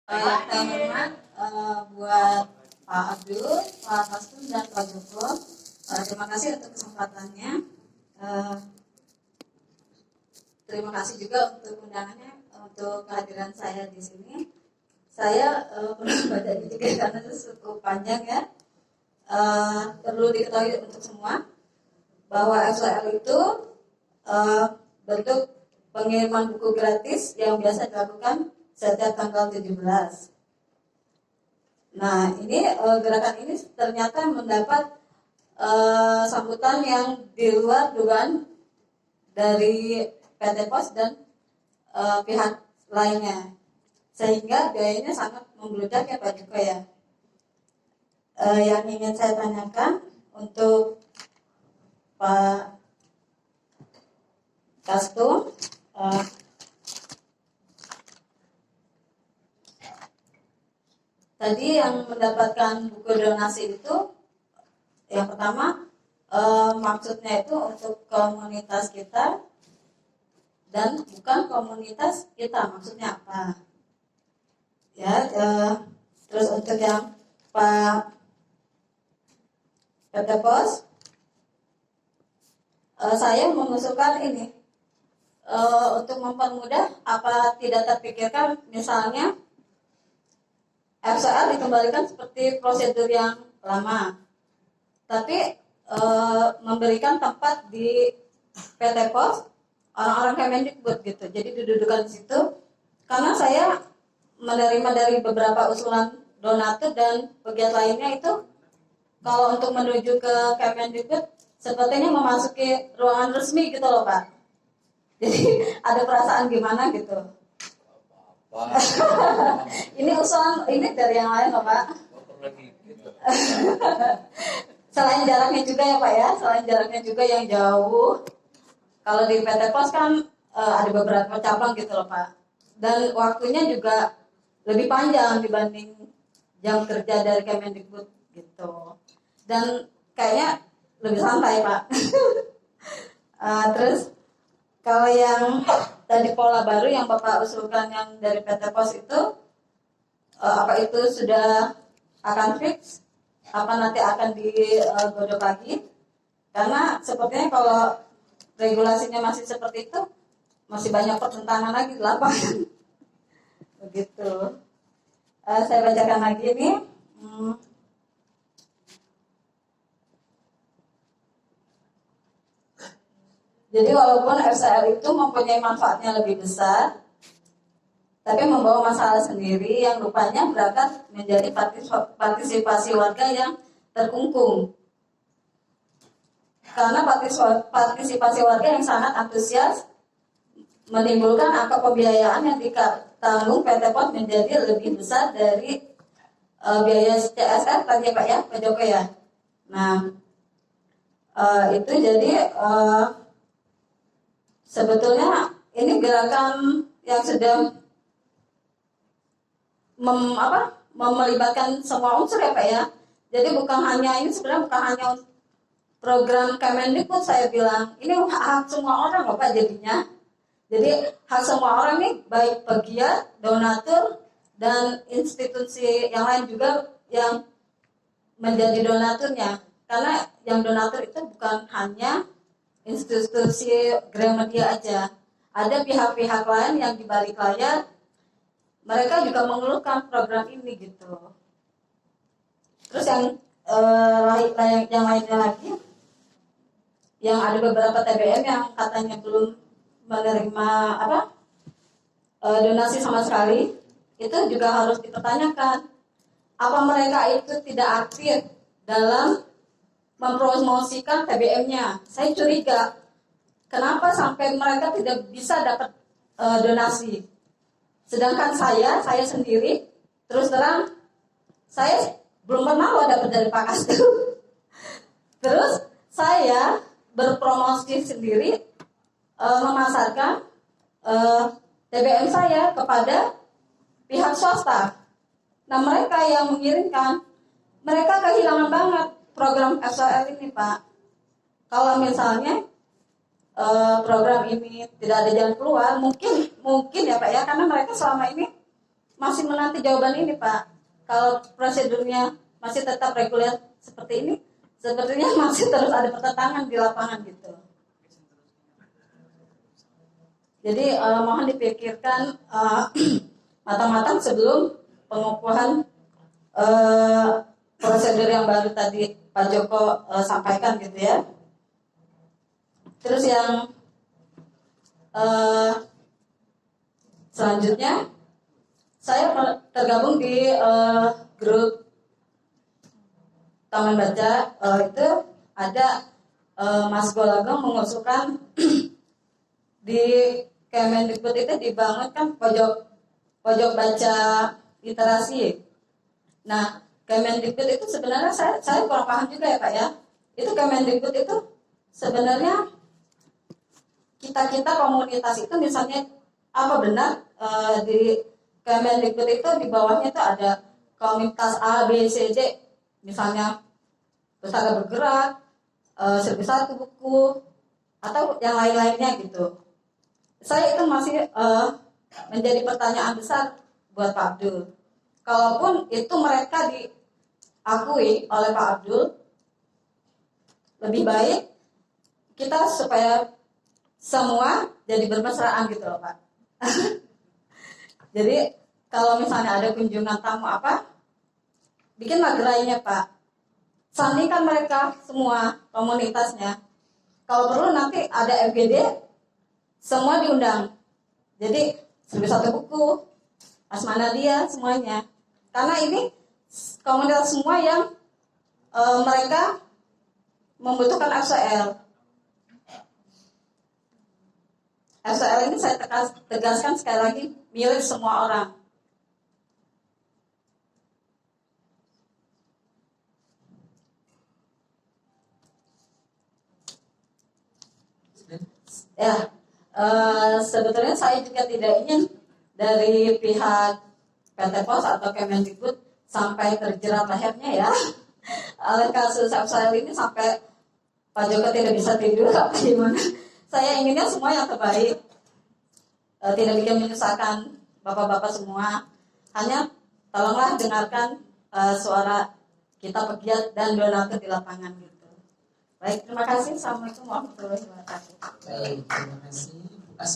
Yang terhormat buat Pak Abdul, Pak Kastum, dan Pak Joko. Terima kasih untuk kesempatannya. Terima kasih juga untuk undangannya, untuk kehadiran saya di sini. Saya perlu baca juga karena itu cukup panjang ya. Perlu diketahui untuk semua bahwa FCL itu bentuk pengiriman buku gratis yang biasa dilakukan setiap tanggal 17. Nah, ini gerakan ini ternyata mendapat sambutan yang di luar dugaan dari PT Pos dan pihak lainnya, sehingga biayanya sangat membludak ya Pak Joko ya. Yang ingin saya tanyakan untuk Pak Kastum, tadi yang mendapatkan buku donasi itu, yang pertama maksudnya itu untuk komunitas kita dan bukan komunitas kita, maksudnya apa? Ya, terus untuk yang Pak PT Pos, saya mengusulkan ini untuk mempermudah, apa tidak terpikirkan misalnya FCL dikembalikan seperti prosedur yang lama, tapi memberikan tempat di PT Pos orang-orang Kemendikbud gitu, jadi didudukan di situ. Karena saya menerima dari beberapa usulan donatur dan pegiat lainnya itu, kalau untuk menuju ke Kemendikbud sepertinya memasuki ruangan resmi gitu loh Pak. Jadi ada perasaan gimana gitu. Ini usulan ini dari yang lain loh Pak. Selain jaraknya juga ya Pak ya, selain jaraknya juga yang jauh. Kalau di PT Pos kan ada beberapa cabang gitu loh Pak. Dan waktunya juga lebih panjang dibanding jam kerja dari Kemendikbud gitu. Dan kayaknya lebih santai Pak. Terus kalau yang tadi pola baru yang Bapak usulkan yang dari PT Pos itu, apa itu sudah akan fix? Apa nanti akan digodok lagi? Karena sepertinya kalau regulasinya masih seperti itu, masih banyak pertentangan lagi di lapangan. Begitu. Saya bacakan lagi nih. Jadi walaupun FCL itu mempunyai manfaatnya lebih besar, tapi membawa masalah sendiri yang rupanya berangkat menjadi partisipasi warga yang terkungkung. Karena partisipasi warga yang sangat antusias menimbulkan angka pembiayaan yang ditanggung PT Pos menjadi lebih besar dari biaya CSR tadi Pak ya, Pak Joko ya. Nah, itu jadi sebetulnya ini gerakan yang sedang melibatkan semua unsur ya Pak ya. Jadi bukan hanya ini, sebenarnya bukan hanya program Kemendikbud, saya bilang ini hak semua orang loh Pak jadinya. Jadi hak semua orang nih, baik pegiat, donatur, dan institusi yang lain juga yang menjadi donaturnya. Karena yang donatur itu bukan hanya institusi Gramedia aja. Ada pihak-pihak lain yang di balik layar, mereka juga mengeluhkan program ini gitu. Terus yang lainnya lagi, yang ada beberapa TBM yang katanya belum menerima donasi sama sekali, itu juga harus dipertanyakan. Apa mereka itu tidak aktif dalam mempromosikan TBM-nya? Saya curiga, kenapa sampai mereka tidak bisa dapat donasi? Sedangkan saya sendiri, terus terang, saya belum pernah loh dapat dari Pak Kastum. Terus saya berpromosi sendiri, memasarkan TBM saya kepada pihak swasta. Nah mereka yang mengirimkan, mereka kehilangan banget program FCL ini Pak. Kalau misalnya program ini tidak ada jalan keluar, mungkin ya Pak ya, karena mereka selama ini masih menanti jawaban ini Pak. Kalau prosedurnya masih tetap reguler seperti ini, sepertinya masih terus ada pertentangan di lapangan gitu. Jadi mohon dipikirkan matang-matang sebelum pengukuhan prosedur yang baru tadi Pak Joko sampaikan gitu ya. Terus yang selanjutnya saya tergabung di grup Taman Baca. Itu ada Mas Golagong mengusulkan di Kemendikbud itu dibangun kan pojok baca literasi. Nah, Kemendikbud itu sebenarnya saya kurang paham juga ya Pak ya. Itu Kemendikbud itu sebenarnya kita komunitas itu misalnya apa benar di Kemendikbud itu di bawahnya itu ada komunitas A, B, C, D, misalnya pustaka bergerak, 1001 buku atau yang lain-lainnya gitu. Saya itu masih menjadi pertanyaan besar buat Pak Abdul. Kalaupun itu mereka diakui oleh Pak Abdul, lebih baik kita supaya semua jadi bermesraan gitu loh Pak. Jadi kalau misalnya ada kunjungan tamu apa, bikin magerainya Pak. Sandikan mereka semua komunitasnya. Kalau perlu nanti ada FGD, semua diundang. Jadi 1001 buku, Asmana dia semuanya. Karena ini komunitas semua yang mereka membutuhkan FCL. FCL ini saya tegaskan sekali lagi milik semua orang. Ya, sebetulnya saya juga tidak ingin dari pihak PT Pos atau Kemendikbud sampai terjerat lehernya ya. Oleh kasus FCL ini sampai Pak Joko tidak bisa tidur apa gimana. Saya inginnya semua yang terbaik, tidak bikin menyusahkan bapak-bapak semua. Hanya tolonglah dengarkan suara kita pegiat dan donatur di lapangan gitu. Baik, terima kasih. Assalamualaikum warahmatullahi wabarakatuh. Baik, terima kasih.